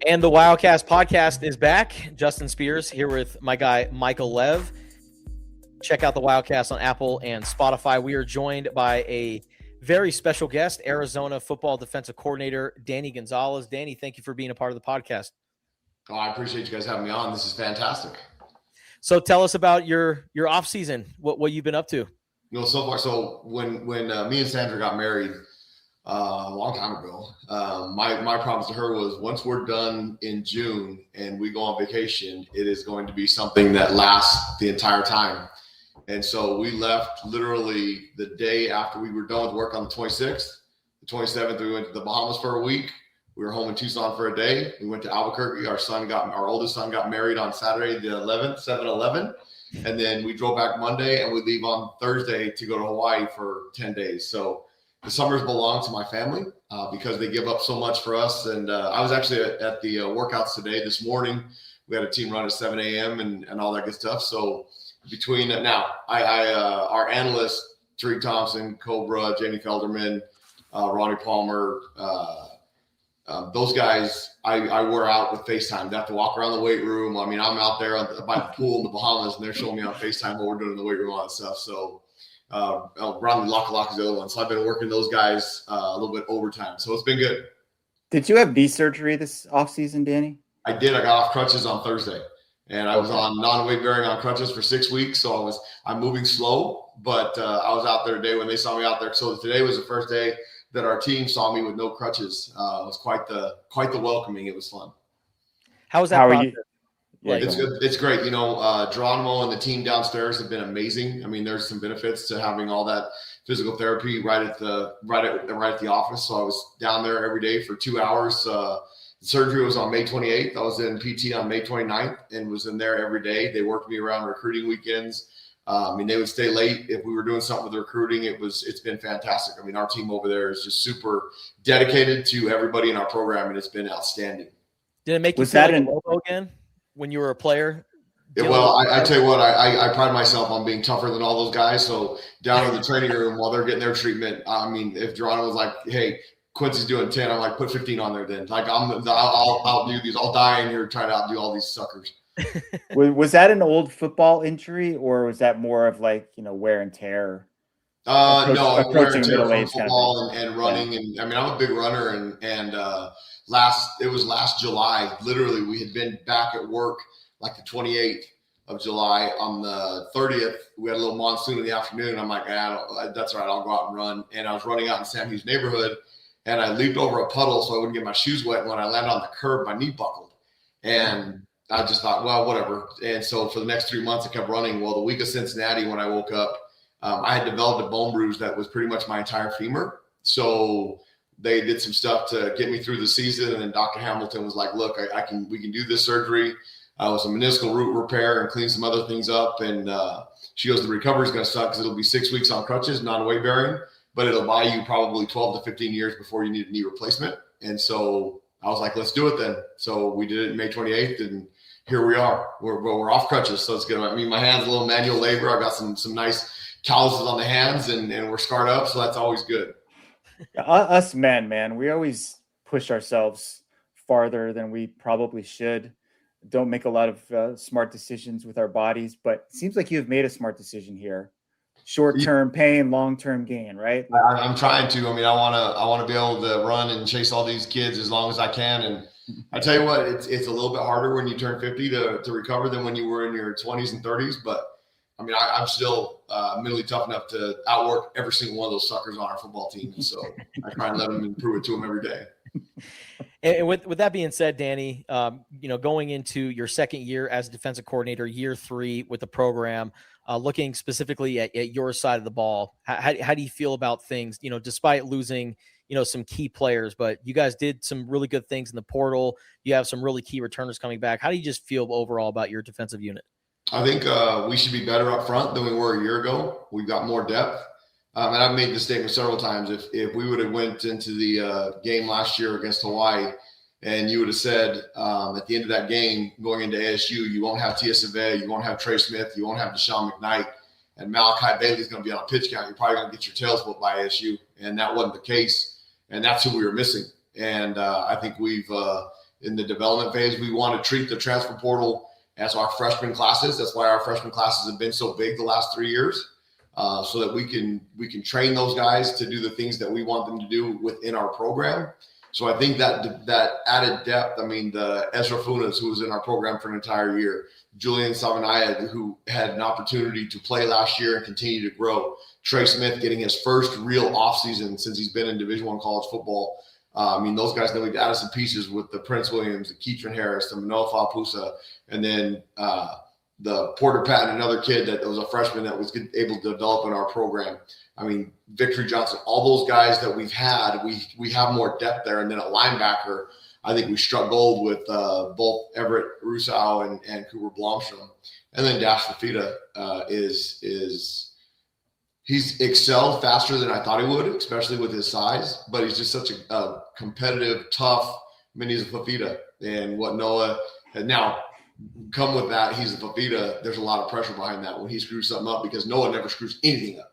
And the Wildcast podcast is back. Justin Spears here with my guy, Michael Lev. Check out the Wildcast on Apple and Spotify. We are joined by a very special guest, Arizona football defensive coordinator, Danny Gonzales. Danny, thank you for being a part of the podcast. Oh, I appreciate you guys having me on. This is fantastic. So tell us about your off season, what you've been up to. So far, when me and Sandra got married a long time ago, my promise to her was once we're done in June and we go on vacation, it is going to be something that lasts the entire time. And so we left literally the day after we were done with work on the 26th. The 27th, we went to the Bahamas for a week. We were home in Tucson for a day. We went to Albuquerque. Our oldest son got married on Saturday, the 11th, 7/11. And then we drove back Monday and we leave on Thursday to go to Hawaii for 10 days. So the summers belong to my family because they give up so much for us. And I was actually at the workouts today. This morning, we had a team run at 7 a.m. and all that good stuff. So between our analysts, Tariq Thompson, Cobra, Jamie Felderman, Ronnie Palmer, those guys, I wore out with FaceTime. They have to walk around the weight room. I mean, I'm out there by the pool in the Bahamas, and they're showing me on FaceTime what we're doing in the weight room, all that stuff. So Ron Laka is the other one. So I've been working those guys a little bit overtime. So it's been good. Did you have knee surgery this offseason, Danny? I did. I got off crutches on Thursday. And I was on non-weight bearing on crutches for 6 weeks. So I'm moving slow, but I was out there today when they saw me out there. So today was the first day that our team saw me with no crutches. It was quite the welcoming. It was fun. How was that process? Yeah, it's good. It's great. Geronimo and the team downstairs have been amazing. I mean, there's some benefits to having all that physical therapy right at the office. So I was down there every day for 2 hours. The surgery was on May 28th. I was in PT on May 29th and was in there every day. They worked me around recruiting weekends. They would stay late if we were doing something with the recruiting. It's been fantastic. I mean, our team over there is just super dedicated to everybody in our program, and it's been outstanding. Did it make you feel like a logo again when you were a player? Well, I tell you what, I pride myself on being tougher than all those guys. So down in the training room while they're getting their treatment, I mean, if Geronimo was like, hey, Quincy's doing 10, I'm like, put 15 on there then. Like, I'll do these. I'll die in here trying to outdo all these suckers. Was that an old football injury, or was that more of like, wear and tear? No, wear and tear from football and running. Yeah. And I mean, I'm a big runner, and last July, literally, we had been back at work like the 28th of July. On the 30th, we had a little monsoon in the afternoon. And I'm like, that's all right, I'll go out and run. And I was running out in Sam Hughes neighborhood, and I leaped over a puddle so I wouldn't get my shoes wet. And when I landed on the curb, my knee buckled. And I just thought, well, whatever. And so for the next 3 months, I kept running. Well, the week of Cincinnati, when I woke up, I had developed a bone bruise that was pretty much my entire femur. So they did some stuff to get me through the season. And then Dr. Hamilton was like, look, we can do this surgery. It was a meniscal root repair and clean some other things up. And she goes, the recovery is going to suck because it'll be 6 weeks on crutches, non-weight bearing, but it'll buy you probably 12 to 15 years before you need a knee replacement. And so I was like, let's do it then. So we did it May 28th, and here we are. We're off crutches, so it's good. I mean, my hands a little manual labor. I got some nice calluses on the hands, and we're scarred up, so that's always good. Us men, man, we always push ourselves farther than we probably should. Don't make a lot of smart decisions with our bodies, but it seems like you've made a smart decision here. Short-term pain, long-term gain, right? I'm trying to. I mean, I want to be able to run and chase all these kids as long as I can. And I tell you what, it's a little bit harder when you turn 50 to recover than when you were in your 20s and 30s. But I mean, I'm still mentally tough enough to outwork every single one of those suckers on our football team. And so I try and let them and prove it to them every day. And with that being said, Danny, going into your second year as a defensive coordinator, year 3 with the program, looking specifically at your side of the ball, how do you feel about things, despite losing, some key players, but you guys did some really good things in the portal. You have some really key returners coming back. How do you just feel overall about your defensive unit? I think we should be better up front than we were a year ago. We've got more depth. And I've made this statement several times. If we would have went into the game last year against Hawaii, and you would have said at the end of that game, going into ASU, you won't have Tia Savea, you won't have Trey Smith, you won't have Deshaun McKnight, and Malachi Bailey's going to be on a pitch count. You're probably going to get your tails whooped by ASU, and that wasn't the case. And that's who we were missing. And I think we've in the development phase. We want to treat the transfer portal as our freshman classes. That's why our freshman classes have been so big the last 3 years, so that we can train those guys to do the things that we want them to do within our program. So I think that added depth, I mean, the Ezra Funes, who was in our program for an entire year, Julian Savanaya, who had an opportunity to play last year and continue to grow, Trey Smith getting his first real offseason since he's been in Division I college football. I mean, those guys, then we added some pieces with the Prince Williams, the Keatron Harris, the Manoa Fa'apusa, and then the Porter Patton, another kid that was a freshman that was able to develop in our program. I mean, Victory Johnson, all those guys that we've had, we have more depth there. And then at linebacker, I think we struck gold with both Everett Rousseau and Cooper Blomstrom. And then Dash Fafita he's excelled faster than I thought he would, especially with his size. But he's just such a competitive, tough, I mean, he's a Fafita. And what Noah has now come with that, he's a Fafita. There's a lot of pressure behind that when he screws something up, because Noah never screws anything up.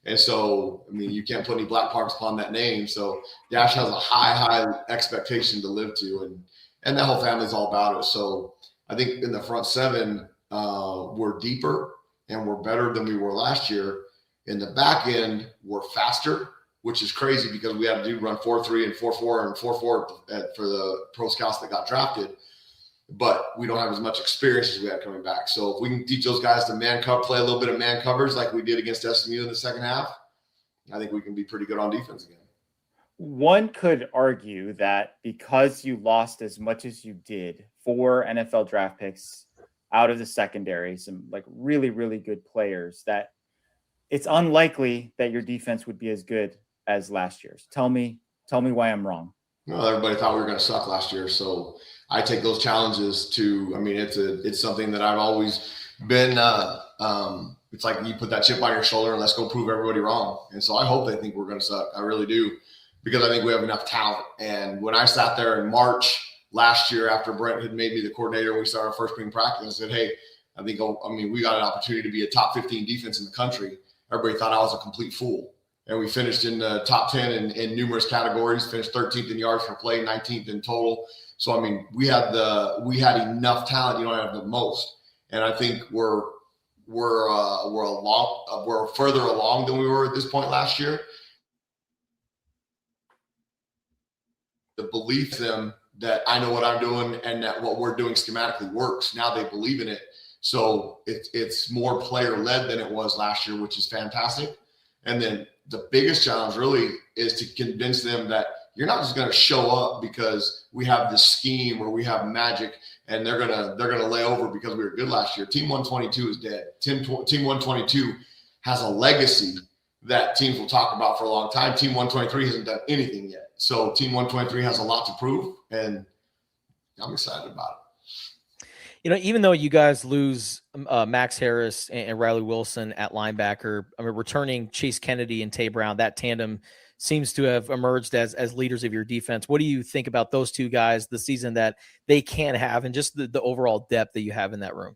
And so, I mean, you can't put any black marks upon that name. So Dash has a high expectation to live to, and that whole family's all about it. So I think in the front seven, we're deeper and we're better than we were last year. In the back end, we're faster, which is crazy because we had to run 4.3 and 4.4 and 4.4 for the pro scouts that got drafted. But we don't have as much experience as we had coming back. So if we can teach those guys to play a little bit of man covers like we did against SMU in the second half, I think we can be pretty good on defense again. One could argue that because you lost as much as you did, 4 NFL draft picks out of the secondary, some like really, really good players, that it's unlikely that your defense would be as good as last year's. Tell me why I'm wrong. Well, everybody thought we were going to suck last year. So I take those challenges it's something that I've always been, it's like you put that chip on your shoulder and let's go prove everybody wrong. And so I hope they think we're going to suck. I really do, because I think we have enough talent. And when I sat there in March last year, after Brent had made me the coordinator, and we started our first spring practice, I said, hey, we got an opportunity to be a top 15 defense in the country. Everybody thought I was a complete fool. And we finished in the top 10 in numerous categories, finished 13th in yards per play, 19th in total. So, I mean, we had enough talent. You don't have the most. And I think we're further along than we were at this point last year. The belief in them that I know what I'm doing and that what we're doing schematically works. Now they believe in it. So it's more player-led than it was last year, which is fantastic. And then the biggest challenge really is to convince them that you're not just going to show up because we have this scheme or we have magic and they're gonna lay over because we were good last year. Team 122 is dead. Team 122 has a legacy that teams will talk about for a long time. Team 123 hasn't done anything yet. So Team 123 has a lot to prove, and I'm excited about it. You know, even though you guys lose Max Harris and Riley Wilson at linebacker, I mean, returning Chase Kennedy and Tay Brown, that tandem seems to have emerged as leaders of your defense. What do you think about those two guys, the season that they can have, and just the overall depth that you have in that room?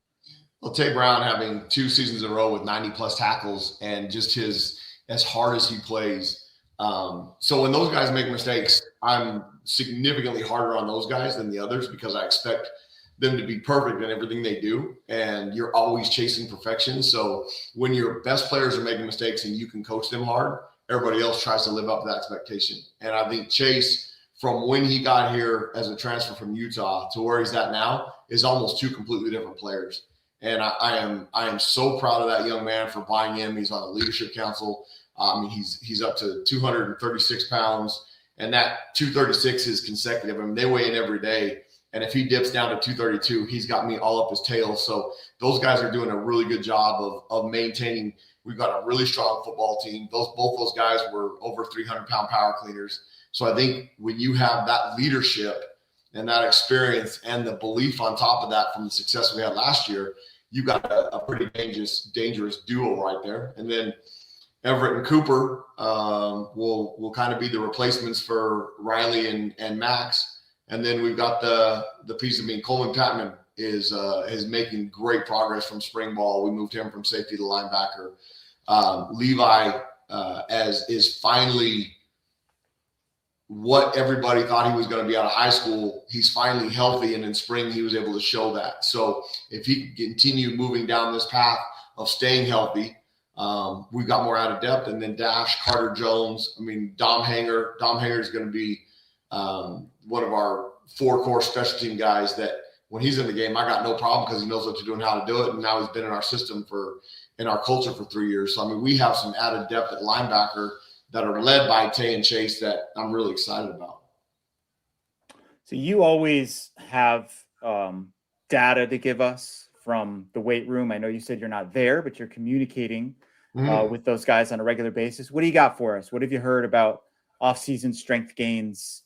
Well, Tay Brown having 2 seasons in a row with 90-plus tackles and just as hard as he plays. So when those guys make mistakes, I'm significantly harder on those guys than the others because I expect them to be perfect in everything they do, and you're always chasing perfection. So when your best players are making mistakes and you can coach them hard, everybody else tries to live up to that expectation. And I think Chase, from when he got here as a transfer from Utah to where he's at now, is almost 2 completely different players. And I am so proud of that young man for buying him. He's on the leadership council. He's up to 236 pounds, and that 236 is consecutive. I mean, they weigh in every day. And if he dips down to 232, he's got me all up his tail. So those guys are doing a really good job of maintaining. We've got a really strong football team. Both those guys were over 300-pound power cleaners. So I think when you have that leadership and that experience and the belief on top of that from the success we had last year, you got a pretty dangerous duo right there. And then Everett and Cooper will kind of be the replacements for Riley and Max. And then we've got the piece of Coleman Patman is making great progress from spring ball. We moved him from safety to linebacker. Levi is finally what everybody thought he was going to be out of high school, he's finally healthy. And in spring, he was able to show that. So if he can continue moving down this path of staying healthy, we've got more out of depth. And then Dash, Carter Jones, Dom Hanger. Dom Hanger is going to be one of our 4 core special team guys that when he's in the game, I got no problem because he knows what to do and how to do it. And now he's been in our system in our culture for 3 years. So, we have some added depth at linebacker that are led by Tay and Chase that I'm really excited about. So you always have data to give us from the weight room. I know you said you're not there, but you're communicating with those guys on a regular basis. What do you got for us? What have you heard about off-season strength gains,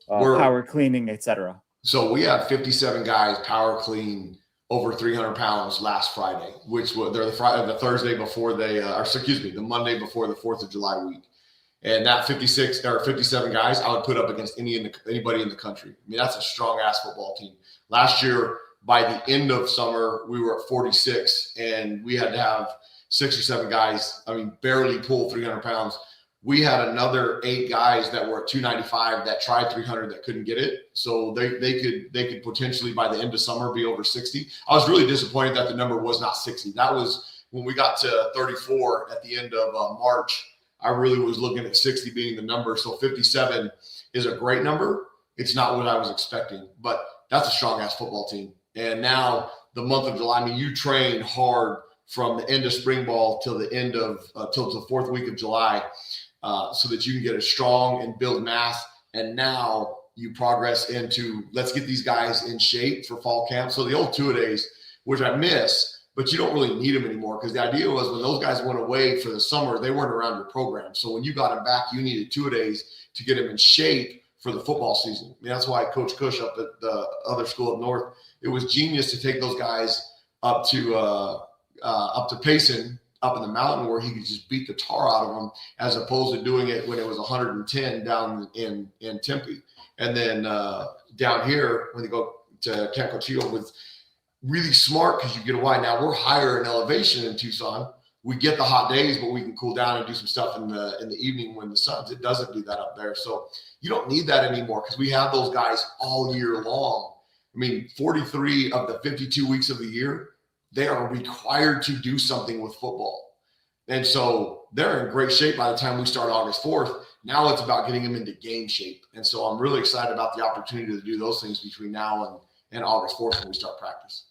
power cleaning, etc.? So we had 57 guys power clean over 300 pounds last Friday, which was the Thursday before the Monday before the 4th of July week. And that 56 or 57 guys, I would put up against anybody in the country. That's a strong ass football team. Last year, by the end of summer, we were at 46, and we had to have 6 or 7 guys, barely pull 300 pounds. We had another 8 guys that were at 295 that tried 300 that couldn't get it. So they could potentially by the end of summer be over 60. I was really disappointed that the number was not 60. That was when we got to 34 at the end of March. I really was looking at 60 being the number. So 57 is a great number. It's not what I was expecting, but that's a strong ass football team. And now the month of July, you train hard from the end of spring ball till the end of till the 4th week of July. So that you can get a strong and build mass. And now you progress into, let's get these guys in shape for fall camp. So the old two-a-days, which I miss, but you don't really need them anymore because the idea was when those guys went away for the summer, they weren't around your program. So when you got them back, you needed two-a-days to get them in shape for the football season. That's why Coach Cush up at the other school up north, it was genius to take those guys up to Payson, up in the mountain where he could just beat the tar out of them as opposed to doing it when it was 110 down in Tempe. And then down here, when they go to Camp Cochillo, was really smart because you get away. Now we're higher in elevation in Tucson. We get the hot days, but we can cool down and do some stuff in the evening when the sun's. It doesn't do that up there. So you don't need that anymore because we have those guys all year long. 43 of the 52 weeks of the year, they are required to do something with football. And so they're in great shape by the time we start August 4th. Now it's about getting them into game shape. And so I'm really excited about the opportunity to do those things between now and August 4th when we start practice.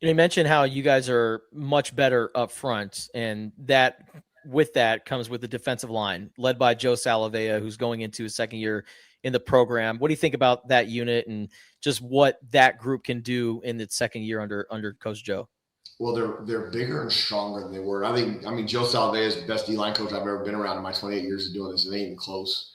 You mentioned how you guys are much better up front, and that with that comes with the defensive line led by Joe Salavea, who's going into his second year in the program. What do you think about that unit and just what that group can do in its second year under Coach Joe? Well, they're bigger and stronger than they were. Joe Salavea is the best D-line coach I've ever been around in my 28 years of doing this. It ain't even close.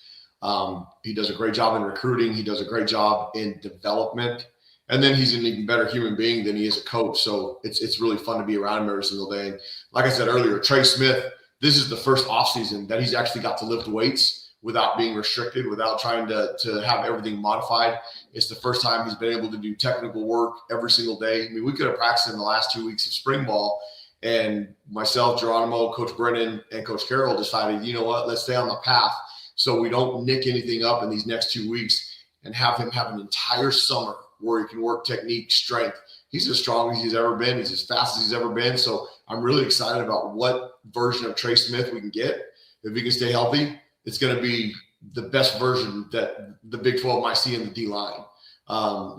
He does a great job in recruiting. He does a great job in development. And then he's an even better human being than he is a coach. So it's really fun to be around him every single day. And like I said earlier, Trey Smith, this is the first offseason that he's actually got to lift weights without being restricted, without trying to have everything modified. It's the first time he's been able to do technical work every single day. We could have practiced in the last 2 weeks of spring ball, and myself, Geronimo, Coach Brennan, and Coach Carroll decided, you know what, let's stay on the path so we don't nick anything up in these next 2 weeks and have him have an entire summer where he can work technique, strength. He's as strong as he's ever been. He's as fast as he's ever been. So I'm really excited about what version of Trey Smith we can get. If he can stay healthy, it's going to be the best version that the Big 12 might see in the D-line.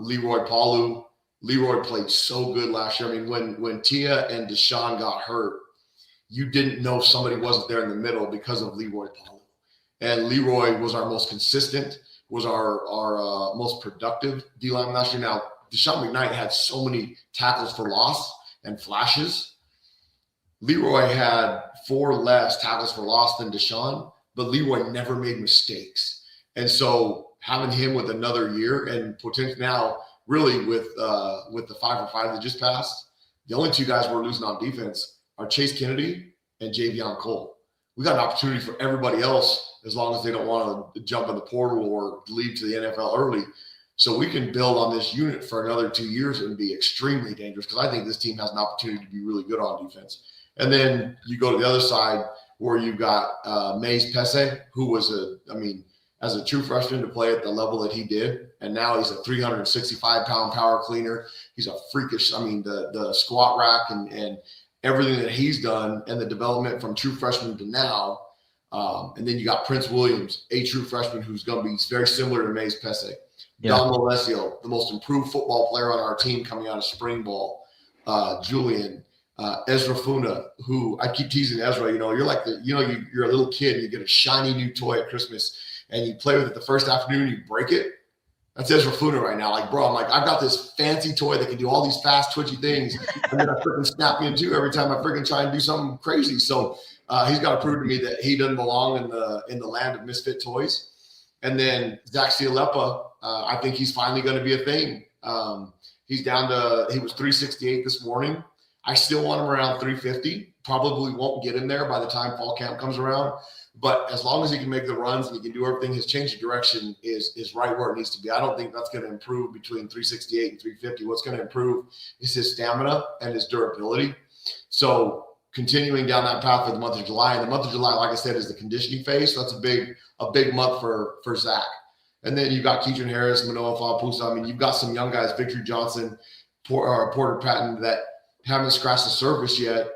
Leroy played so good last year. When Tia and Deshaun got hurt, you didn't know somebody wasn't there in the middle because of Leroy Palu. And Leroy was our most consistent, was our most productive D-line last year. Now, Deshaun McKnight had so many tackles for loss and flashes. Leroy had 4 less tackles for loss than Deshaun, but Leroy never made mistakes. And so having him with another year and potentially now really with the 5 for 5 that just passed, the only 2 guys we're losing on defense are Chase Kennedy and Javion Cole. We got an opportunity for everybody else as long as they don't want to jump in the portal or leave to the NFL early. So we can build on this unit for another 2 years and be extremely dangerous because I think this team has an opportunity to be really good on defense. And then you go to the other side where you've got Mays Pese, who was as a true freshman to play at the level that he did. And now he's a 365-pound power cleaner. He's a freakish, the squat rack and everything that he's done and the development from true freshman to now. And then you got Prince Williams, a true freshman who's going to be very similar to Mace Pesse. Yeah. Don Alessio, the most improved football player on our team coming out of spring ball. Julian, Ezra Funa, who I keep teasing Ezra, you're like you're a little kid and you get a shiny new toy at Christmas and you play with it the first afternoon, you break it. That's Ezra Funa right now. Like, bro, I've got this fancy toy that can do all these fast, twitchy things. And then I freaking snap me in two every time I freaking try and do something crazy. So he's got to prove to me that he doesn't belong in the land of misfit toys. And then Zach Cialepa, I think he's finally going to be a thing. He was 368 this morning. I still want him around 350. Probably won't get him there by the time fall camp comes around. But as long as he can make the runs and he can do everything, his change of direction is right where it needs to be. I don't think that's going to improve between 368 and 350. What's going to improve is his stamina and his durability. So continuing down that path for the month of July. And the month of July, like I said, is the conditioning phase. So that's a big month for Zach. And then you've got Keaton Harris, Manoa Falapusa. You've got some young guys, Victor Johnson, Porter Patton, that haven't scratched the surface yet.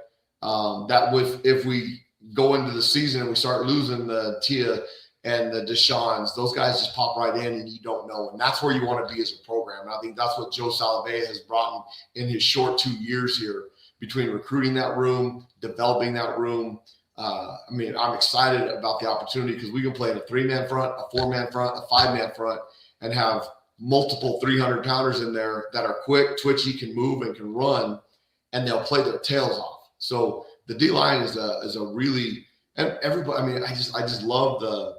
If we go into the season and we start losing the Tia and the Deshaun's, those guys just pop right in and you don't know. And that's where you want to be as a program. And I think that's what Joe Salavea has brought in his short 2 years here between recruiting that room, developing that room. I'm excited about the opportunity because we can play in a 3-man front, a 4-man front, a 5-man front, and have multiple 300-pounders in there that are quick, twitchy, can move, and can run, and they'll play their tails off. So the D-line is a really – and everybody – I just love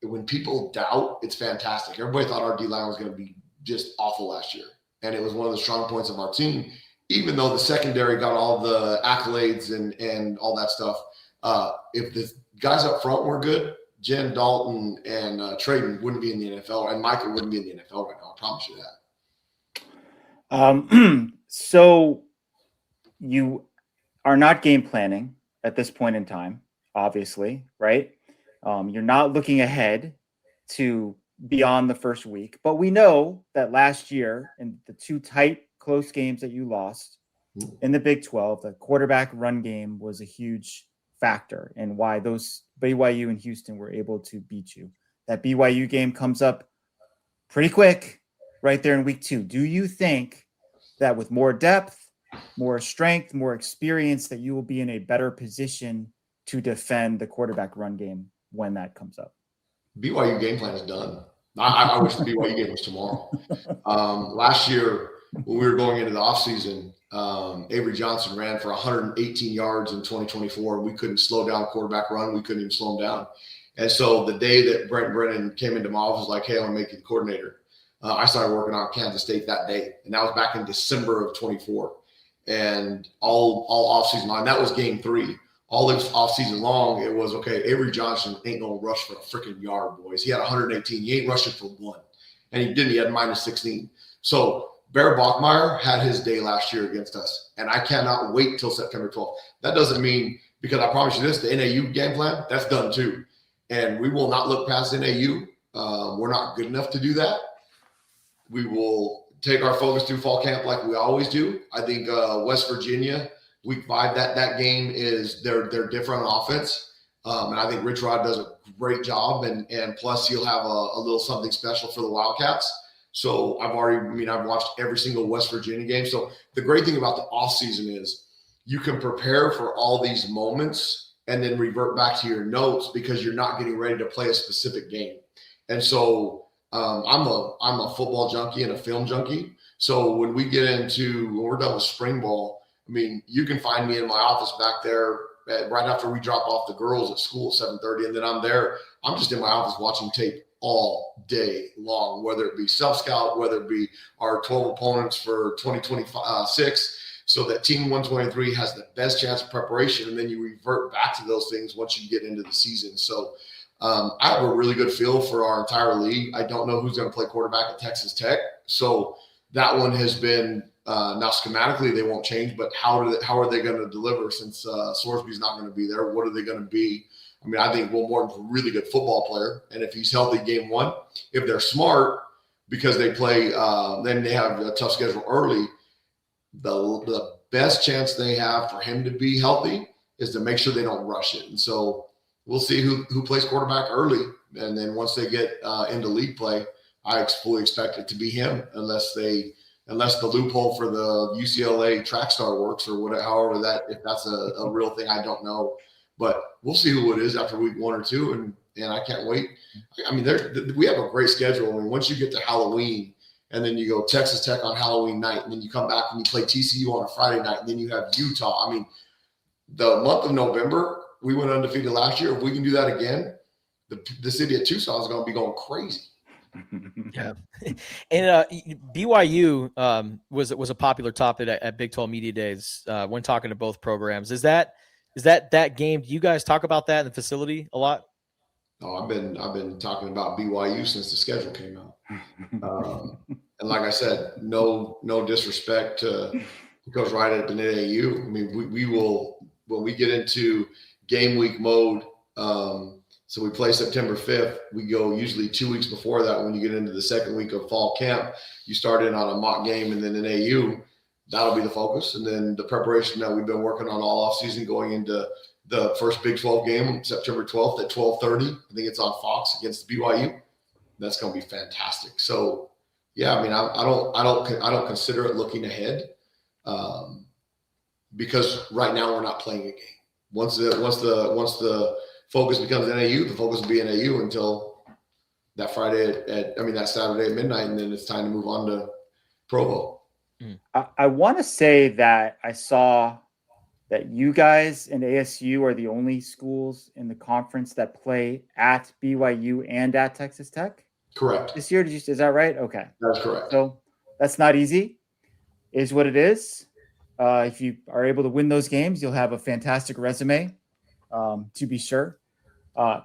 when people doubt, it's fantastic. Everybody thought our D-line was going to be just awful last year, and it was one of the strong points of our team. Even though the secondary got all the accolades and all that stuff, if the guys up front were good, Jen, Dalton, and Trayden wouldn't be in the NFL, and Michael wouldn't be in the NFL right now. I promise you that. So you are not game planning at this point in time, obviously, right? You're not looking ahead to beyond the first week, but we know that last year in the 2 tight, close games that you lost in the Big 12, the quarterback run game was a huge factor in why those BYU and Houston were able to beat you. That BYU game comes up pretty quick right there in week 2. Do you think that with more depth, more strength, more experience, that you will be in a better position to defend the quarterback run game when that comes up? BYU game plan is done. I wish the BYU game was tomorrow. Last year, when we were going into the offseason, Avery Johnson ran for 118 yards in 2024. We couldn't slow down quarterback run. We couldn't even slow him down. And so the day that Brent Brennan came into my office, like, hey, I want to make you the coordinator, I started working on Kansas State that day. And that was back in December of 24. And all offseason long, that was game 3. All this offseason long, it was, okay, Avery Johnson ain't going to rush for a freaking yard, boys. He had 118. He ain't rushing for 1. And he didn't. He had -16. So Bear Bachmeier had his day last year against us, and I cannot wait till September 12th. That doesn't mean, because I promise you this, the NAU game plan, that's done too. And we will not look past NAU. We're not good enough to do that. We will take our focus through fall camp like we always do. I think West Virginia, week 5, that game is they're different on offense. And I think Rich Rod does a great job, and plus he'll have a little something special for the Wildcats. So I've watched every single West Virginia game. So the great thing about the offseason is you can prepare for all these moments and then revert back to your notes because you're not getting ready to play a specific game. And so I'm a football junkie and a film junkie. So when we're done with spring ball, you can find me in my office back there right after we drop off the girls at school at 7:30, and then I'm just in my office watching tape all day long, whether it be self-scout, whether it be our 12 opponents for 2026, so that Team 123 has the best chance of preparation, and then you revert back to those things once you get into the season. So I have a really good feel for our entire league. I don't know who's going to play quarterback at Texas Tech, so that one has been now schematically they won't change, but how are they going to deliver since Sorsby's not going to be there? What are they going to be? I mean, I think Will Morton's a really good football player. And if he's healthy game one, if they're smart, because they play, then they have a tough schedule early, the best chance they have for him to be healthy is to make sure they don't rush it. And so we'll see who plays quarterback early. And then once they get into league play, I fully expect it to be him unless the loophole for the UCLA track star works or whatever, however if that's a real thing, I don't know. But we'll see who it is after week 1 or 2, and I can't wait. I mean, we have a great schedule. I mean, once you get to Halloween, and then you go Texas Tech on Halloween night, and then you come back and you play TCU on a Friday night, and then you have Utah. I mean, the month of November, we went undefeated last year. If we can do that again, the city of Tucson is going to be going crazy. Yeah, and BYU was a popular topic at Big 12 Media Days when talking to both programs. Is that game? Do you guys talk about that in the facility a lot? Oh, I've been talking about BYU since the schedule came out. And like I said, no disrespect to Coach Wright at the NAU. I mean, we will, when we get into game week mode. So we play September 5th. We go usually 2 weeks before that. When you get into the second week of fall camp, you start in on a mock game, and then in AU, that'll be the focus. And then the preparation that we've been working on all offseason going into the first Big 12 game, September 12th at 12:30. I think it's on Fox against BYU. That's going to be fantastic. So, yeah, I mean, I don't consider it looking ahead, because right now we're not playing a game. Once the focus becomes NAU, the focus will be NAU until that that Saturday at midnight, and then it's time to move on to Provo. I want to say that I saw that you guys and ASU are the only schools in the conference that play at BYU and at Texas Tech. Correct. This year, is that right? Okay. That's correct. So that's not easy, is what it is. If you are able to win those games, you'll have a fantastic resume, to be sure.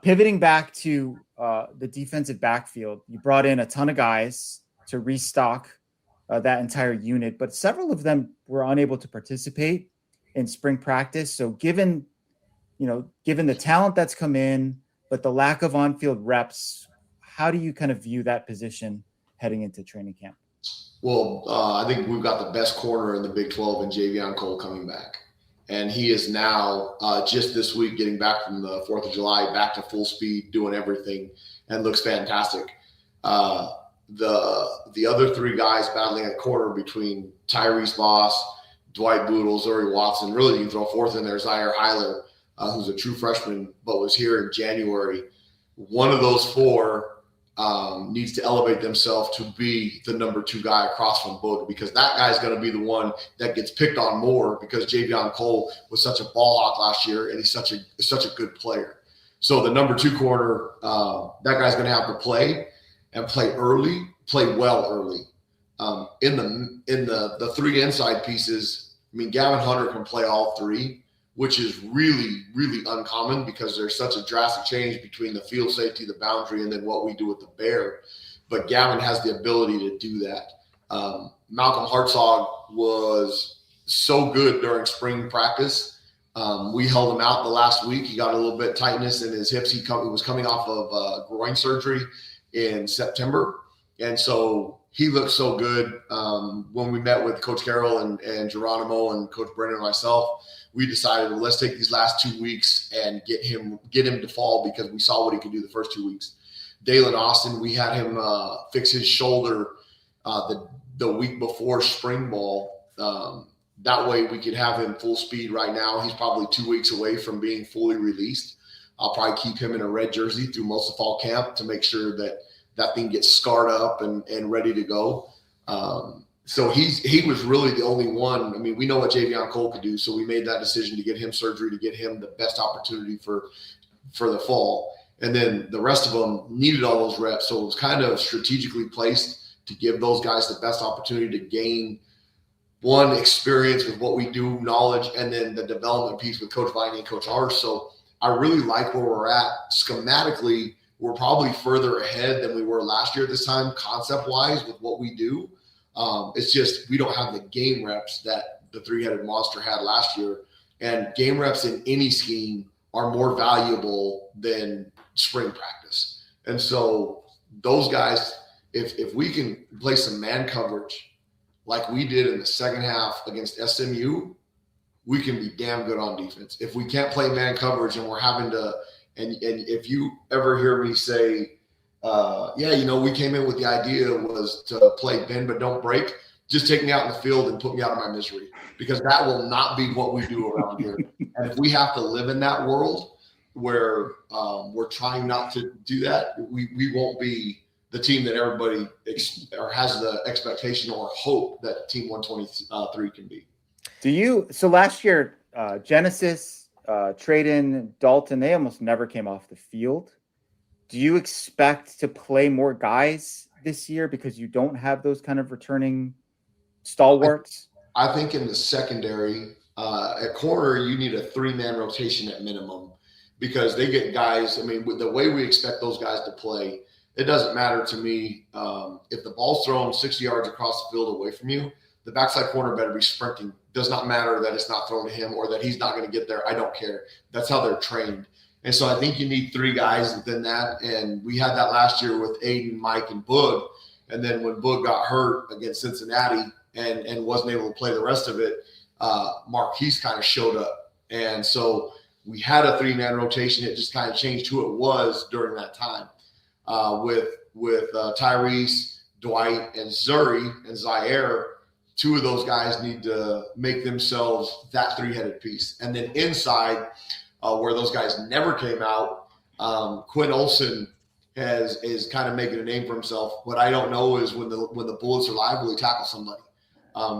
Pivoting back to the defensive backfield, you brought in a ton of guys to restock that entire unit, but several of them were unable to participate in spring practice. So given the talent that's come in, but the lack of on-field reps, how do you kind of view that position heading into training camp? Well, I think we've got the best corner in the Big 12 in Javion Cole coming back. And he is now just this week getting back from the 4th of July, back to full speed, doing everything, and looks fantastic. The other three guys battling at corner between Tyrese Moss, Dwight Boodle, Zuri Watson, really you can throw fourth in there, Zaire Heiler, who's a true freshman but was here in January. One of those four needs to elevate themselves to be the number 2 guy across from Boog, because that guy is going to be the one that gets picked on more because Javion Cole was such a ball hawk last year and he's such a good player. So the number 2 corner, that guy's going to have to play and play well early. In the 3 inside pieces, I mean, Gavin Hunter can play all 3, which is really, really uncommon because there's such a drastic change between the field safety, the boundary, and then what we do with the bear. But Gavin has the ability to do that. Malcolm Hartzog was so good during spring practice. We held him out the last week. He got a little bit tightness in his hips. He was coming off of groin surgery in September. And so he looked so good. When we met with Coach Carroll and Geronimo and Coach Brennan and myself, we decided, well, let's take these last 2 weeks and get him to fall, because we saw what he could do the first 2 weeks. Dalen Austin, we had him fix his shoulder the week before spring ball. That way we could have him full speed right now. He's probably 2 weeks away from being fully released. I'll probably keep him in a red jersey through most of fall camp to make sure that thing gets scarred up and ready to go. So he was really the only one. I mean, we know what Javion Cole could do, so we made that decision to get him surgery, to get him the best opportunity for the fall. And then the rest of them needed all those reps, so it was kind of strategically placed to give those guys the best opportunity to gain one, experience with what we do, knowledge, and then the development piece with Coach Viney and Coach Arce. So I really like where we're at. Schematically, we're probably further ahead than we were last year at this time, concept-wise, with what we do. It's just we don't have the game reps that the 3-headed monster had last year. And game reps in any scheme are more valuable than spring practice. And so those guys, if we can play some man coverage like we did in the second half against SMU, we can be damn good on defense. If we can't play man coverage and we're having to, and if you ever hear me say, we came in with the idea was to play bend but don't break, just take me out in the field and put me out of my misery, because that will not be what we do around here. And if we have to live in that world where we're trying not to do that, we won't be the team that everybody has the expectation or hope that Team 123 can be. So last year, Genesis, Trayden, Dalton, they almost never came off the field. Do you expect to play more guys this year because you don't have those kind of returning stalwarts? I think in the secondary, at corner, you need a 3-man rotation at minimum, because they get guys. I mean, with the way we expect those guys to play, it doesn't matter to me if the ball's thrown 60 yards across the field away from you, the backside corner better be sprinting. Does not matter that it's not thrown to him or that he's not going to get there. I don't care. That's how they're trained. And so I think you need 3 guys within that. And we had that last year with Aiden, Mike, and Boog. And then when Boog got hurt against Cincinnati and wasn't able to play the rest of it, Marquise kind of showed up. And so we had a 3-man rotation. It just kind of changed who it was during that time. With Tyrese, Dwight, and Zuri and Zaire, 2 of those guys need to make themselves that 3-headed piece. And then inside, where those guys never came out, Quinn Olson is kind of making a name for himself. What I don't know is when the Bullets are live, will he tackle somebody?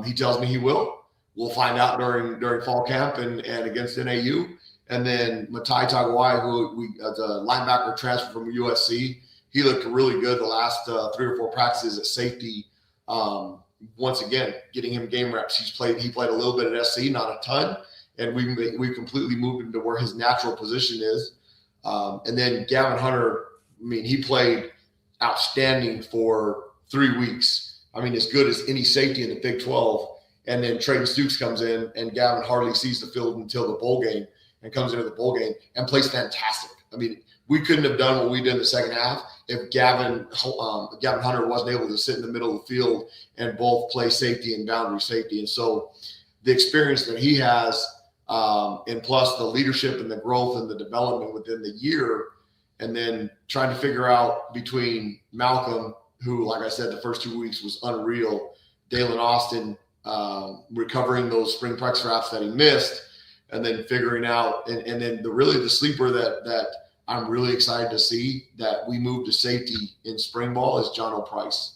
He tells me he will. We'll find out during fall camp and against NAU. And then Matai Taguai, who the linebacker transfer from USC, he looked really good the last 3 or 4 practices at safety. Once again, getting him game reps. He played a little bit at SC, not a ton, and we completely moved him to where his natural position is. And then Gavin Hunter, I mean, he played outstanding for 3 weeks. I mean, as good as any safety in the Big 12. And then Trayden Stukes comes in, and Gavin hardly sees the field until the bowl game, and comes into the bowl game and plays fantastic. I mean, we couldn't have done what we did in the second half if Gavin Hunter wasn't able to sit in the middle of the field and both play safety and boundary safety. And so the experience that he has, and plus the leadership and the growth and the development within the year, and then trying to figure out between Malcolm, who, like I said, the first 2 weeks was unreal, Dalen Austin recovering those spring practice wraps that he missed, and then figuring out, and then the sleeper that I'm really excited to see that we moved to safety in spring ball is John O'Price.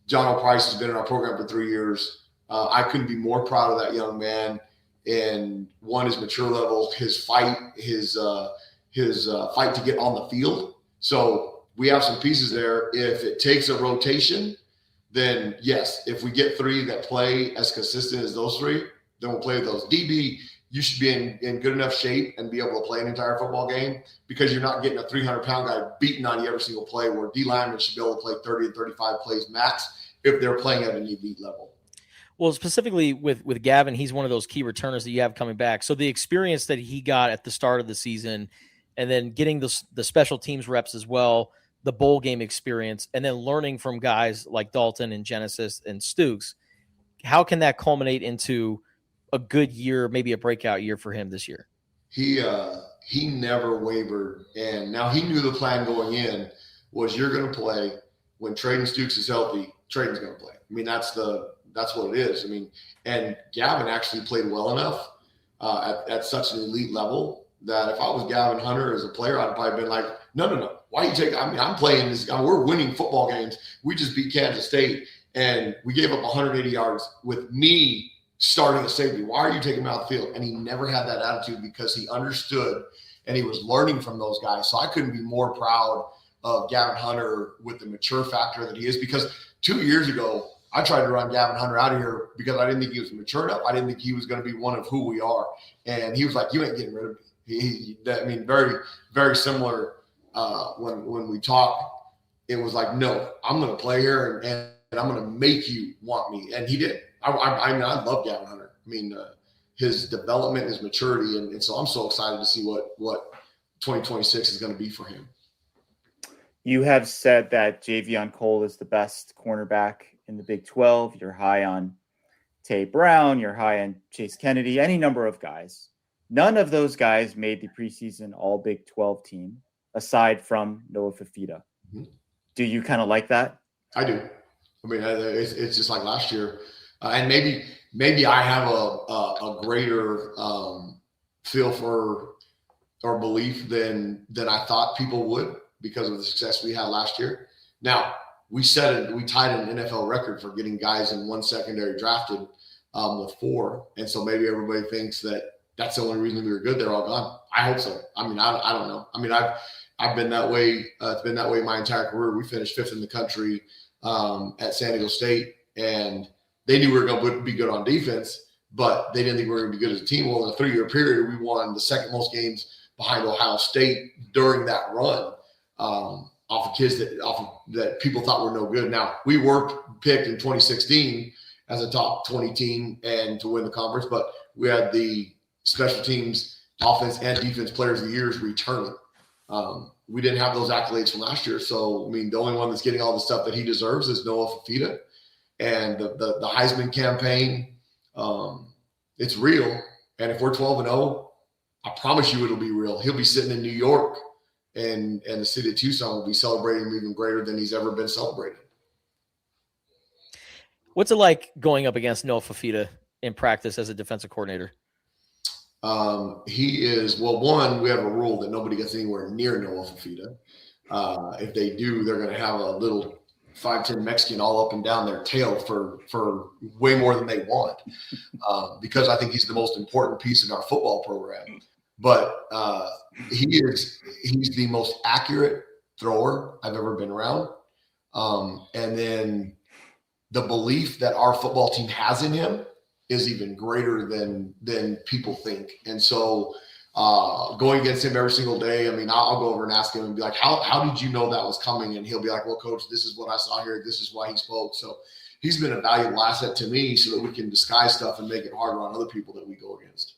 John O'Price has been in our program for 3 years. I couldn't be more proud of that young man. And one, his mature level, his fight, his fight to get on the field. So we have some pieces there. If it takes a rotation, then yes, if we get 3 that play as consistent as those 3, then we'll play with those. DB, you should be in good enough shape and be able to play an entire football game, because you're not getting a 300-pound guy beating on you every single play, where D linemen should be able to play 30 and 35 plays max if they're playing at an elite level. Well, specifically with Gavin, he's one of those key returners that you have coming back. So the experience that he got at the start of the season, and then getting the special teams reps as well, the bowl game experience, and then learning from guys like Dalton and Genesis and Stukes, how can that culminate into a good year, maybe a breakout year for him this year? He never wavered, and now he knew the plan going in was you're going to play when Trayden Stukes is healthy. Trayden's going to play. I mean, that's what it is. I mean, and Gavin actually played well enough at such an elite level that if I was Gavin Hunter as a player, I'd probably been like, no. Why you take? I mean, I'm playing this. We're winning football games. We just beat Kansas State, and we gave up 180 yards with me starting a safety. Why are you taking him out of the field? And he never had that attitude, because he understood and he was learning from those guys. So I couldn't be more proud of Gavin Hunter with the mature factor that he is, because 2 years ago, I tried to run Gavin Hunter out of here because I didn't think he was mature enough. I didn't think he was going to be one of who we are. And he was like, you ain't getting rid of me. I mean, very, very similar when we talk. It was like, no, I'm going to play here and I'm going to make you want me. And he did. I mean, I love Gavin Hunter. I mean, his development, his maturity. And so I'm so excited to see what 2026 is going to be for him. You have said that Javion Cole is the best cornerback in the Big 12. You're high on Tay Brown. You're high on Chase Kennedy, any number of guys. None of those guys made the preseason All Big 12 team, aside from Noah Fifita. Mm-hmm. Do you kind of like that? I do. I mean, it's just like last year. And maybe I have a greater feel for or belief than I thought people would, because of the success we had last year. Now, we tied an NFL record for getting guys in one secondary drafted with 4. And so maybe everybody thinks that that's the only reason we were good. They're all gone. I hope so. I mean, I don't know. I mean, I've been that way. It's been that way my entire career. We finished 5th in the country at San Diego State, and they knew we were going to be good on defense, but they didn't think we were going to be good as a team. Well, in a 3-year period, we won the second most games behind Ohio State during that run. Off of kids that people thought were no good. Now, we were picked in 2016 as a top 20 team and to win the conference, but we had the special teams, offense, and defense players of the years returning. We didn't have those accolades from last year. So, I mean, the only one that's getting all the stuff that he deserves is Noah Fifita. And the Heisman campaign, it's real. And if we're 12-0, I promise you it'll be real. He'll be sitting in New York, and the city of Tucson will be celebrating him even greater than he's ever been celebrated. What's it like going up against Noah Fifita in practice as a defensive coordinator? He is, well, one, we have a rule that nobody gets anywhere near Noah Fifita. If they do, they're going to have a little 5'10" Mexican all up and down their tail for way more than they want, because I think he's the most important piece in our football program. But he's the most accurate thrower I've ever been around. And then the belief that our football team has in him is even greater than people think. And so going against him every single day, I mean, I'll go over and ask him and be like, how did you know that was coming? And he'll be like, well, coach, this is what I saw here. This is why he spoke. So he's been a valuable asset to me so that we can disguise stuff and make it harder on other people that we go against.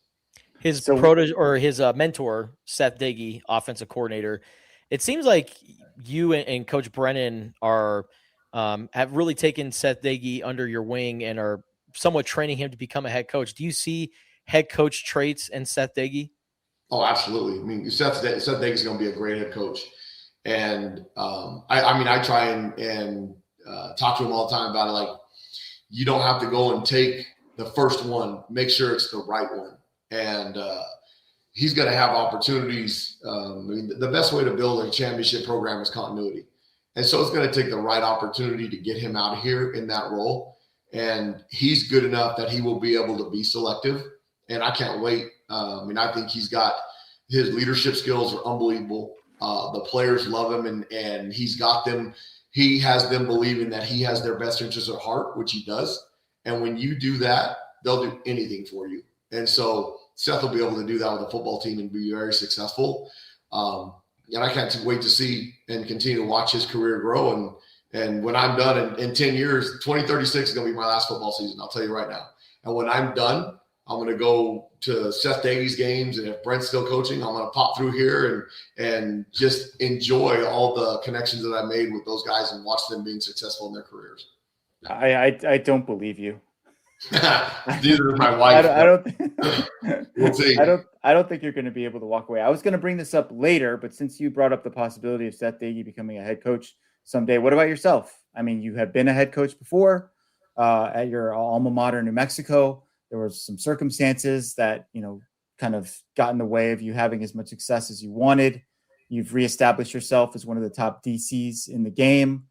His mentor, Seth Diggy, offensive coordinator. It seems like you and Coach Brennan are have really taken Seth Diggy under your wing and are somewhat training him to become a head coach. Do you see head coach traits in Seth Diggy? Oh, absolutely. I mean, Seth Diggy is going to be a great head coach. And I try and talk to him all the time about it. Like, you don't have to go and take the first one. Make sure it's the right one. And he's going to have opportunities. The best way to build a championship program is continuity. And so it's going to take the right opportunity to get him out of here in that role. And he's good enough that he will be able to be selective. And I can't wait. I think he's got his leadership skills are unbelievable. The players love him, and he's got them. He has them believing that he has their best interests at heart, which he does. And when you do that, they'll do anything for you. And so Seth will be able to do that with a football team and be very successful. And I can't wait to see and continue to watch his career grow. And when I'm done in 10 years, 2036 is going to be my last football season. I'll tell you right now. And when I'm done, I'm going to go to Seth Diggy's games. And if Brent's still coaching, I'm going to pop through here and just enjoy all the connections that I made with those guys and watch them being successful in their careers. I don't believe you. Neither is my wife. We'll see. I don't think you're going to be able to walk away. I was going to bring this up later, but since you brought up the possibility of Seth Diggy becoming a head coach someday, what about yourself? I mean, you have been a head coach before at your alma mater, New Mexico. There were some circumstances that, kind of got in the way of you having as much success as you wanted. You've reestablished yourself as one of the top DCs in the game.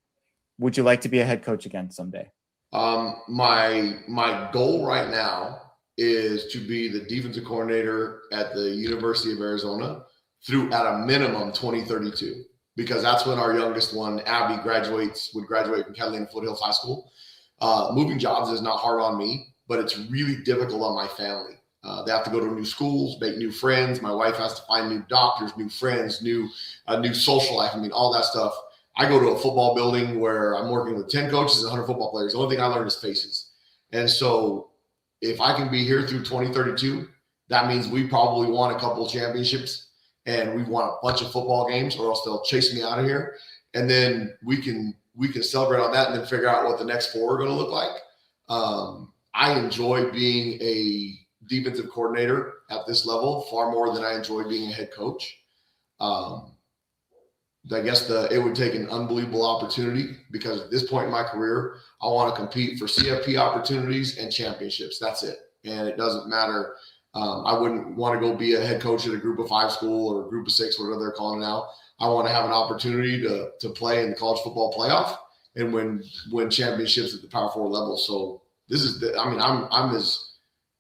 Would you like to be a head coach again someday? My goal right now is to be the defensive coordinator at the University of Arizona through at a minimum 2032, because that's when our youngest one, Abby, would graduate from Catalina Foothills High School. Moving jobs is not hard on me, but it's really difficult on my family. They have to go to new schools, make new friends. My wife has to find new doctors, new friends, new social life. I mean, all that stuff. I go to a football building where I'm working with 10 coaches and 100 football players. The only thing I learned is faces. And so if I can be here through 2032, that means we probably won a couple of championships and we won a bunch of football games, or else they'll chase me out of here. And then we can celebrate on that and then figure out what the next 4 are going to look like. I enjoy being a defensive coordinator at this level far more than I enjoy being a head coach. I guess it would take an unbelievable opportunity, because at this point in my career, I want to compete for CFP opportunities and championships. That's it. And it doesn't matter. I wouldn't want to go be a head coach at a group of 5 school or a group of 6, whatever they're calling it now. I want to have an opportunity to play in the college football playoff and win championships at the Power 4 level. So this is I'm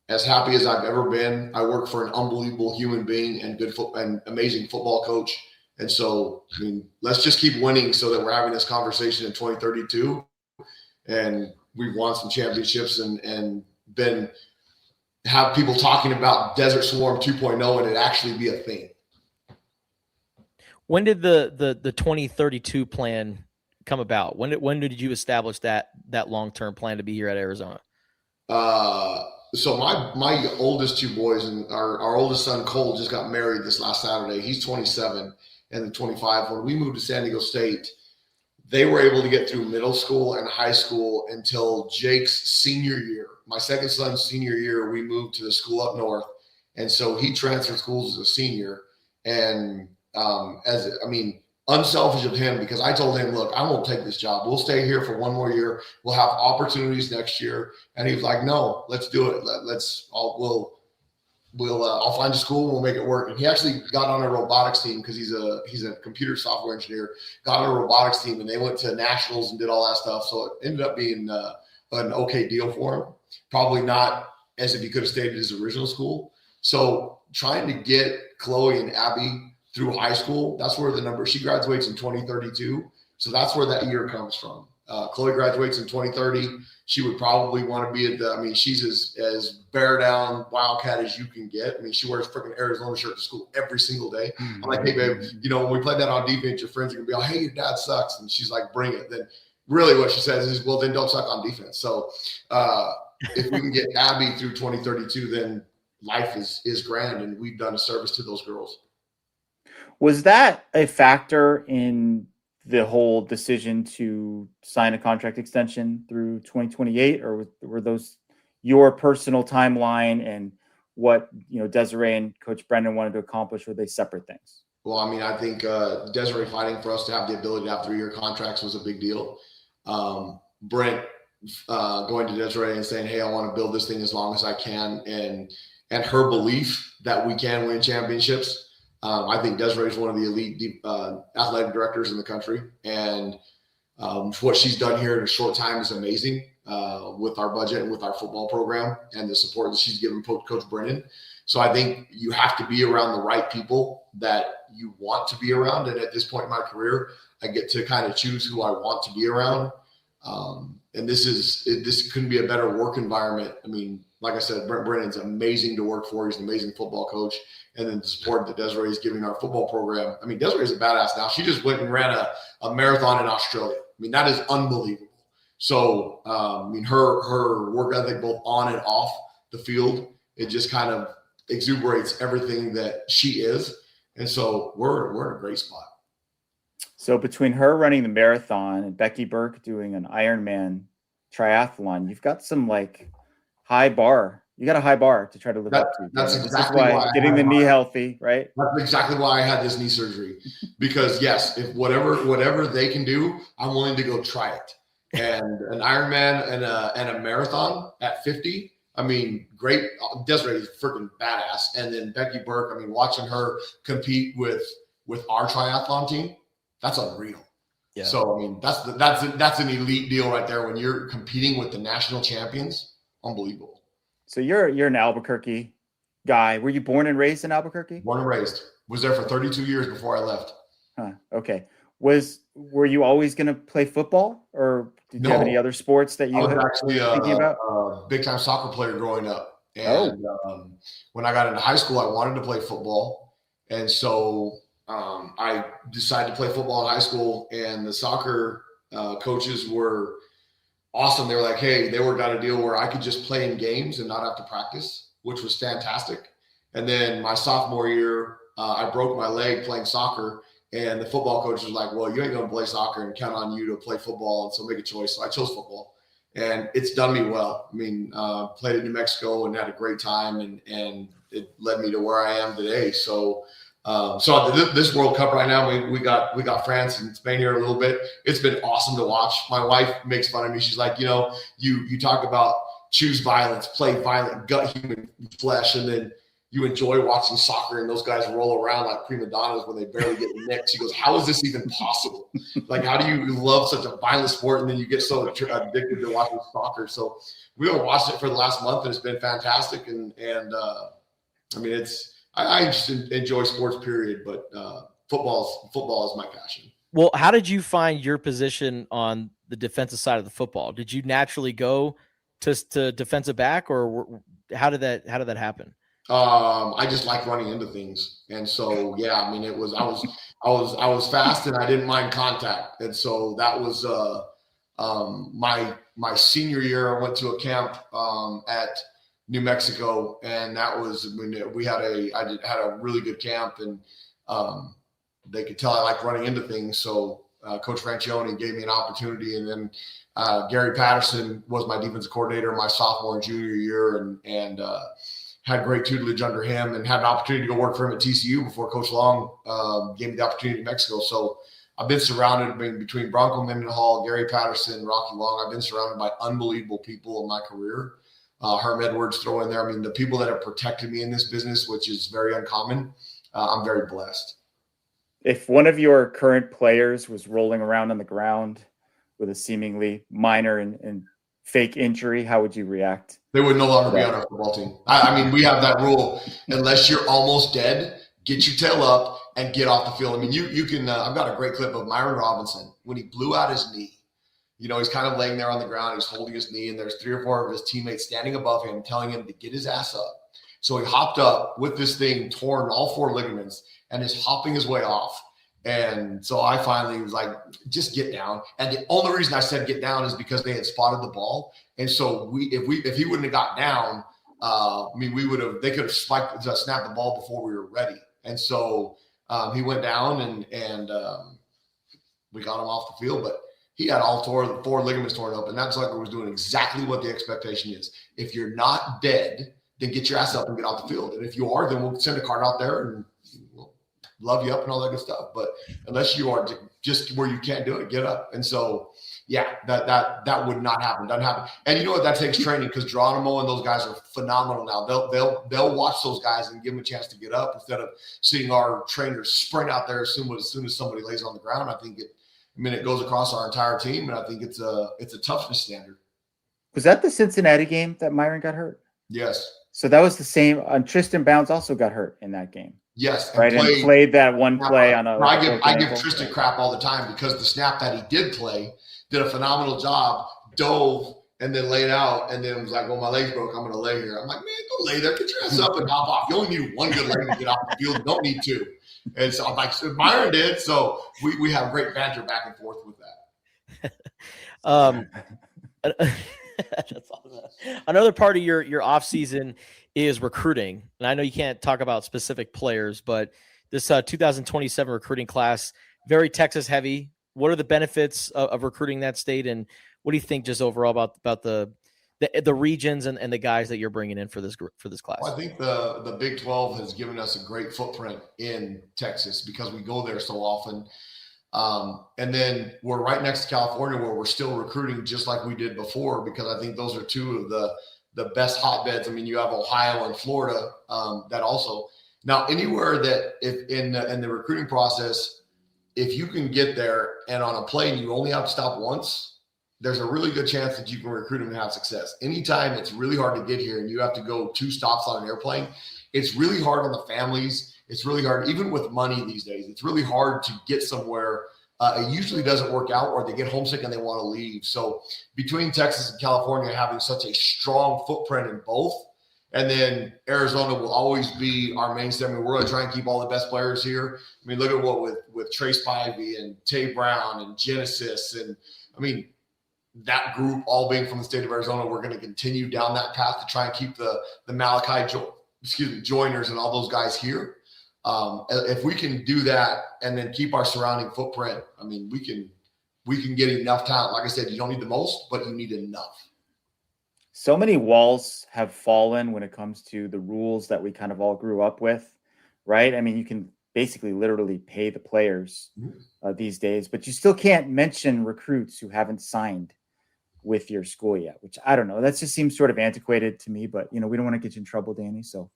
as happy as I've ever been. I work for an unbelievable human being and and amazing football coach. And so, let's just keep winning so that we're having this conversation in 2032 and we've won some championships and have people talking about Desert Swarm 2.0 and it actually be a thing. When did the 2032 plan come about? When did you establish that long-term plan to be here at Arizona? So my oldest 2 boys, and our oldest son Cole just got married this last Saturday. He's 27 and the 25. When we moved to San Diego State, they were able to get through middle school and high school until Jake's senior year. My second son's senior year, we moved to the school up north, and so he transferred schools as a senior. And unselfish of him, because I told him, look, I won't take this job. We'll stay here for 1 more year. We'll have opportunities next year. And he was like, no, let's do it. I'll find a school and we'll make it work. And he actually got on a robotics team because he's a computer software engineer, got on a robotics team, and they went to nationals and did all that stuff. So it ended up being an okay deal for him. Probably not as if he could have stayed at his original school. So trying to get Chloe and Abby through high school, that's where she graduates in 2032. So that's where that year comes from. Chloe graduates in 2030. She would probably want to be she's as bear down Wildcat as you can get. She wears freaking Arizona shirt to school every single day. I'm like, hey, babe, when we play that on defense, your friends are going to be like, hey, your dad sucks. And she's like, bring it. Then really what she says is, well, then don't suck on defense. So if we can get Abby through 2032, then life is grand, and we've done a service to those girls. Was that a factor in the whole decision to sign a contract extension through 2028, or were those your personal timeline and what Desiree and Coach Brendan wanted to accomplish? Were they separate things? Well, I think Desiree fighting for us to have the ability to have 3-year contracts was a big deal. Brent going to Desiree and saying, hey, I want to build this thing as long as I can, and her belief that we can win championships. I think Desiree is one of the elite athletic directors in the country, and what she's done here in a short time is amazing with our budget and with our football program and the support that she's given Coach Brennan. So I think you have to be around the right people that you want to be around. And at this point in my career, I get to kind of choose who I want to be around. And this couldn't be a better work environment. Like I said, Brent Brennan's amazing to work for. He's an amazing football coach. And then the support that Desiree is giving our football program. Desiree is a badass now. She just went and ran a marathon in Australia. That is unbelievable. So, her work ethic both on and off the field, it just kind of exuberates everything that she is. And so we're in a great spot. So between her running the marathon and Becky Burke doing an Ironman triathlon, you've got some high bar. You got a high bar to try to live up to. That's this exactly is why getting the knee healthy, right? That's exactly why I had this knee surgery. Because yes, if whatever they can do, I'm willing to go try it. And an Ironman and a marathon at 50. Great. Desiree is freaking badass. And then Becky Burke. Watching her compete with our triathlon team, that's unreal. Yeah. So that's an elite deal right there. When you're competing with the national champions, unbelievable. So you're an Albuquerque guy. Were you born and raised in Albuquerque? Born and raised. Was there for 32 years before I left. Huh. Okay. Were you always going to play football, or did you have any other sports that you were actually thinking about? A big time soccer player growing up. And when I got into high school, I wanted to play football. And so I decided to play football in high school, and the soccer coaches were awesome. They were like, hey, they worked out a deal where I could just play in games and not have to practice, which was fantastic. And then my sophomore year, I broke my leg playing soccer, and the football coach was like, well, you ain't going to play soccer and count on you to play football, and so make a choice. So I chose football, and it's done me well. I mean, played in New Mexico and had a great time, and it led me to where I am today. So this World Cup right now, we got France and Spain here a little bit. It's been awesome to watch. My wife makes fun of me. She's like, you talk about choose violence, play violent, gut human flesh, and then you enjoy watching soccer and those guys roll around like prima donnas when they barely get nicked. She goes, how is this even possible? Like, how do you love such a violent sport and then you get so addicted to watching soccer? So we have watched it for the last month, and it's been fantastic. And I mean, I just enjoy sports, period. But football is my passion. Well, how did you find your position on the defensive side of the football? Did you naturally go to defensive back, or how did that happen? I just like running into things, and so I mean, I was fast, and I didn't mind contact, and so that was my senior year. I went to a camp at New Mexico, and that was when I had a really good camp, and they could tell I like running into things. So Coach Francione gave me an opportunity, and then Gary Patterson was my defensive coordinator my sophomore and junior year, and had great tutelage under him, and had an opportunity to go work for him at TCU before Coach Long gave me the opportunity in Mexico. So I've been surrounded between Bronco Mendenhall, Gary Patterson, Rocky Long. I've been surrounded by unbelievable people in my career. Herm Edwards throw in there. I mean, the people that have protected me in this business, which is very uncommon, I'm very blessed. If one of your current players was rolling around on the ground with a seemingly minor and fake injury, how would you react? They would no longer be on our football team. I mean, we have that rule. Unless you're almost dead, get your tail up and get off the field. I mean, you can I've got a great clip of Myron Robinson when he blew out his knee. He's kind of laying there on the ground. He's holding his knee, and there's 3 or 4 of his teammates standing above him telling him to get his ass up. So he hopped up with this thing torn, all 4 ligaments, and is hopping his way off. And so I finally was like, just get down. And the only reason I said get down is because they had spotted the ball. And so if he wouldn't have got down, they could have snapped the ball before we were ready. And so he went down and we got him off the field, but he had all 4 ligaments torn up. And that sucker was doing exactly what the expectation is. If you're not dead, then get your ass up and get off the field. And if you are, then we'll send a cart out there and we'll love you up and all that good stuff. But unless you are just where you can't do it, get up. And so, that would not happen. Doesn't happen. And you know what? That takes training, because Geronimo and those guys are phenomenal now. They'll watch those guys and give them a chance to get up instead of seeing our trainers sprint out there as soon as somebody lays on the ground. I think it goes across our entire team, and I think it's a toughness standard. Was that the Cincinnati game that Myron got hurt? Yes. So that was the same. Tristan Bounds also got hurt in that game. Yes, right, and played that one play on a. I give Tristan crap all the time, because the snap that he did play did a phenomenal job, dove, and then laid out, and then was like, well, my leg's broke, I'm going to lay here. I'm like, man, don't lay there. Get your ass up and hop off. You only need one good leg to get off the field. You don't need 2. And so I'm like, Myron did. So we have great banter back and forth with that. That's awesome. Another part of your offseason is recruiting. And I know you can't talk about specific players, but this 2027 recruiting class, very Texas heavy. What are the benefits of recruiting that state? And what do you think just overall about the regions and the guys that you're bringing in for this class? Well, I think the Big 12 has given us a great footprint in Texas because we go there so often. And then we're right next to California, where we're still recruiting just like we did before, because I think those are 2 of the best hotbeds. I mean, you have Ohio and Florida that also. Now, anywhere that if in the recruiting process, if you can get there and on a plane you only have to stop once, there's a really good chance that you can recruit them and have success. Anytime it's really hard to get here and you have to go 2 stops on an airplane, it's really hard on the families. It's really hard, even with money these days. It's really hard to get somewhere. It usually doesn't work out, or they get homesick and they want to leave. So between Texas and California having such a strong footprint in both, and then Arizona will always be our mainstay. I mean, we're going to try and keep all the best players here. I mean, look at what with Trace Spivey and Tay Brown and Genesis. And I mean, that group all being from the state of Arizona, we're going to continue down that path to try and keep the Malachi Joiners and all those guys here. If we can do that and then keep our surrounding footprint, I mean, we can get enough talent. Like I said, you don't need the most, but you need enough. So many walls have fallen when it comes to the rules that we kind of all grew up with, right? I mean, you can basically literally pay the players these days, but you still can't mention recruits who haven't signed with your school yet, which I don't know. That just seems sort of antiquated to me, but we don't want to get you in trouble, Danny. So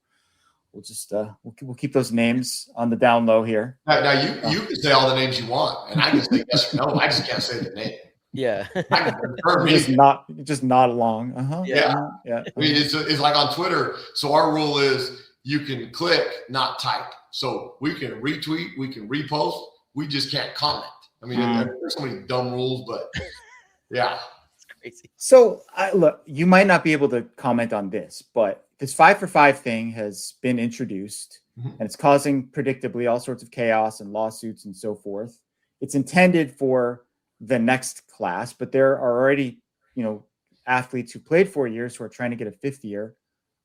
we'll just, we'll keep those names on the down low here. Now you can say all the names you want, and I can say yes or no. I just can't say the name. Yeah. I can confirm just nod along. Yeah. Yeah. I mean, it's like on Twitter. So our rule is you can click, not type. So we can retweet, we can repost. We just can't comment. I mean, there's so many dumb rules, but yeah. It's crazy. So look, you might not be able to comment on this, but this 5-for-5 thing has been introduced and it's causing predictably all sorts of chaos and lawsuits and so forth. It's intended for the next class, but there are already, athletes who played 4 years who are trying to get a 5th year.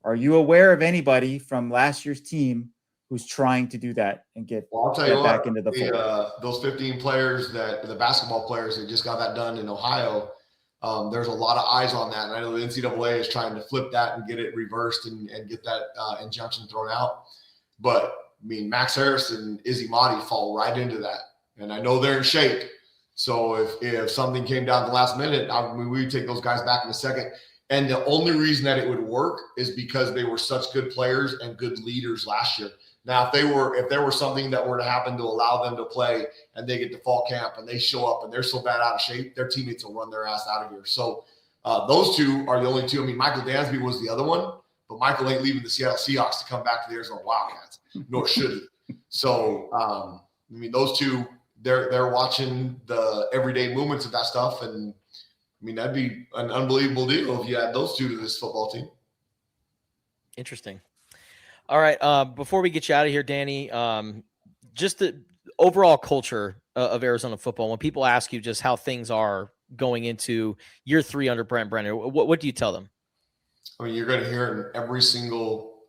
Are you aware of anybody from last year's team who's trying to do that and get back into the fold? Those 15 players the basketball players that just got that done in Ohio, there's a lot of eyes on that. And I know the NCAA is trying to flip that and get it reversed and get that injunction thrown out. But I mean, Max Harris and Izzy Motti fall right into that. And I know they're in shape. So if something came down the last minute, we would take those guys back in a second. And the only reason that it would work is because they were such good players and good leaders last year. Now, if there were something that were to happen to allow them to play and they get to fall camp and they show up and they're so bad out of shape, their teammates will run their ass out of here. So those two are the only two. I mean, Michael Dansby was the other one, but Michael ain't leaving the Seattle Seahawks to come back to the Arizona Wildcats, nor should he. So, I mean, those two, they're watching the everyday movements of that stuff. And I mean, that'd be an unbelievable deal if you had those two to this football team. Interesting. All right. Before we get you out of here, Danny, just the overall culture of Arizona football, when people ask you just how things are going into year 3 under Brent Brenner, what do you tell them? I mean, you're going to hear it in every single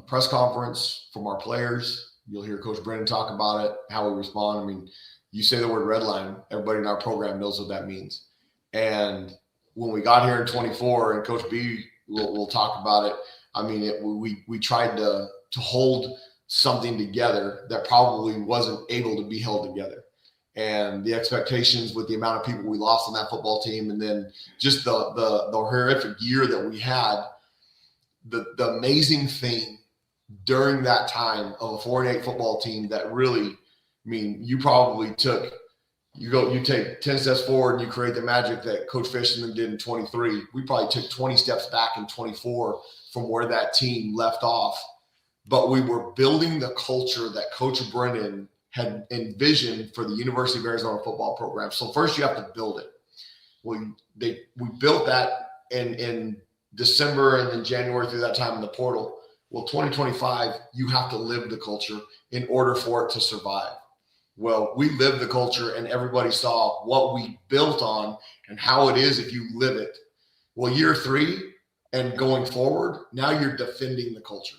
press conference from our players. You'll hear Coach Brennan talk about it, how we respond. I mean, you say the word red line, everybody in our program knows what that means. And when we got here in 24, and Coach B will talk about it, I mean, we tried to hold something together that probably wasn't able to be held together. And the expectations with the amount of people we lost on that football team, and then just the horrific year that we had, the amazing thing during that time of a 4-8 football team that really, I mean, you probably you take 10 steps forward and you create the magic that Coach Fishman did in 23. We probably took 20 steps back in 24 from where that team left off. But we were building the culture that Coach Brennan had envisioned for the University of Arizona football program. So first you have to build it. We built that in December and then January through that time in the portal. Well, 2025, you have to live the culture in order for it to survive. Well, we lived the culture and everybody saw what we built on and how it is if you live it. Well, year 3 and going forward, now you're defending the culture.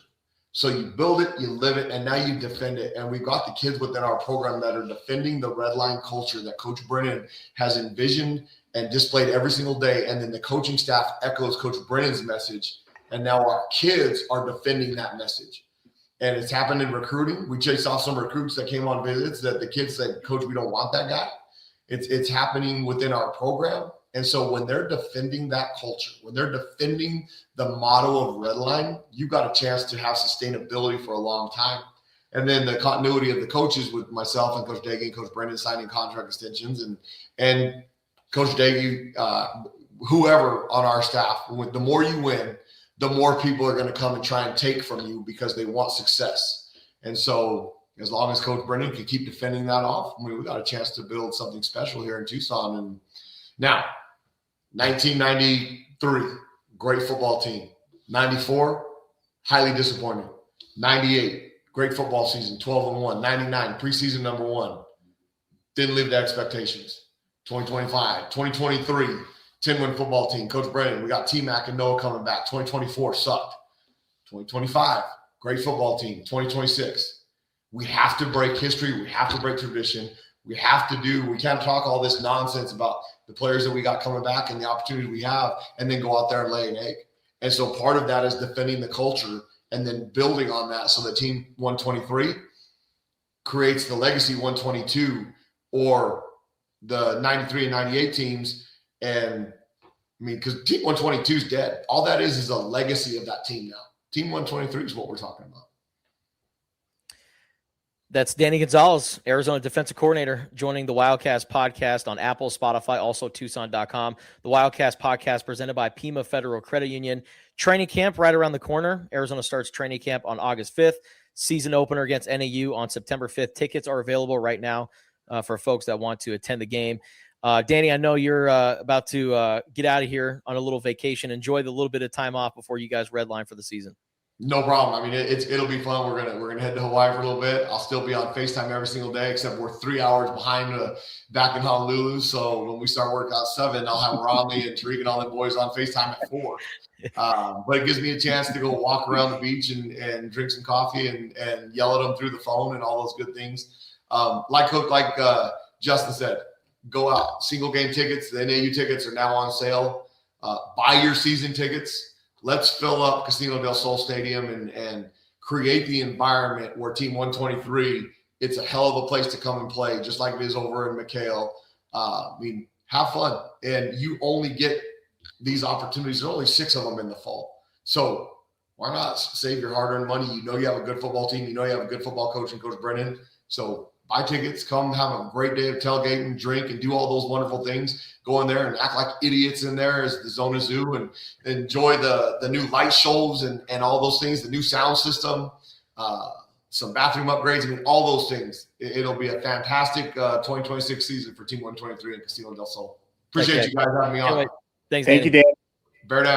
So you build it, you live it, and now you defend it. And we've got the kids within our program that are defending the red line culture that Coach Brennan has envisioned and displayed every single day. And then the coaching staff echoes Coach Brennan's message. And now our kids are defending that message. And it's happened in recruiting. We chased off some recruits that came on visits that the kids said, Coach, we don't want that guy. It's happening within our program. And so when they're defending that culture, when they're defending the motto of Redline, you've got a chance to have sustainability for a long time. And then the continuity of the coaches with myself and Coach Daggy and Coach Brendan signing contract extensions and Coach Daggy, whoever on our staff, the more you win, the more people are going to come and try and take from you because they want success. And so as long as Coach Brendan can keep defending that off, I mean, we got a chance to build something special here in Tucson. And now, 1993, great football team. 94, highly disappointing. 98, great football season, 12-1. 99, preseason #1. Didn't live to expectations. 2025, 2023, 10-win football team. Coach Brennan, we got T-Mac and Noah coming back. 2024 sucked. 2025, great football team. 2026, we have to break history. We have to break tradition. We can't talk all this nonsense about the players that we got coming back and the opportunity we have and then go out there and lay an egg. And so part of that is defending the culture and then building on that so that team 123 creates the legacy 122 or the 93 and 98 teams. And I mean, because team 122 is dead. All that is a legacy of that team now. Team 123 is what we're talking about. That's Danny Gonzales, Arizona defensive coordinator, joining the Wildcast podcast on Apple, Spotify, also Tucson.com. The Wildcast podcast presented by Pima Federal Credit Union. Training camp right around the corner. Arizona starts training camp on August 5th. Season opener against NAU on September 5th. Tickets are available right now for folks that want to attend the game. Danny, I know you're about to get out of here on a little vacation. Enjoy the little bit of time off before you guys redline for the season. No problem. I mean, it'll be fun. We're gonna head to Hawaii for a little bit. I'll still be on FaceTime every single day, except we're 3 hours behind back in Honolulu. So when we start work out 7, I'll have Romney and Tariq and all the boys on FaceTime at 4. But it gives me a chance to go walk around the beach and drink some coffee and yell at them through the phone and all those good things. Like Justin said, go out. Single game tickets, the NAU tickets are now on sale. Buy your season tickets. Let's fill up Casino del Sol Stadium and create the environment where Team 123, it's a hell of a place to come and play, just like it is over in McHale. I mean, have fun. And you only get these opportunities. There's only 6 of them in the fall. So why not save your hard-earned money? You know you have a good football team. You know you have a good football coach and Coach Brennan. So buy tickets, come have a great day of tailgating, drink, and do all those wonderful things. Go in there and act like idiots in there as the Zona Zoo and enjoy the new light shows and all those things, the new sound system, some bathroom upgrades. I mean, all those things. It'll be a fantastic 2026 season for Team 123 and Casino del Sol. Appreciate you guys having me on. Thanks, Thank you, Dan. Bear down.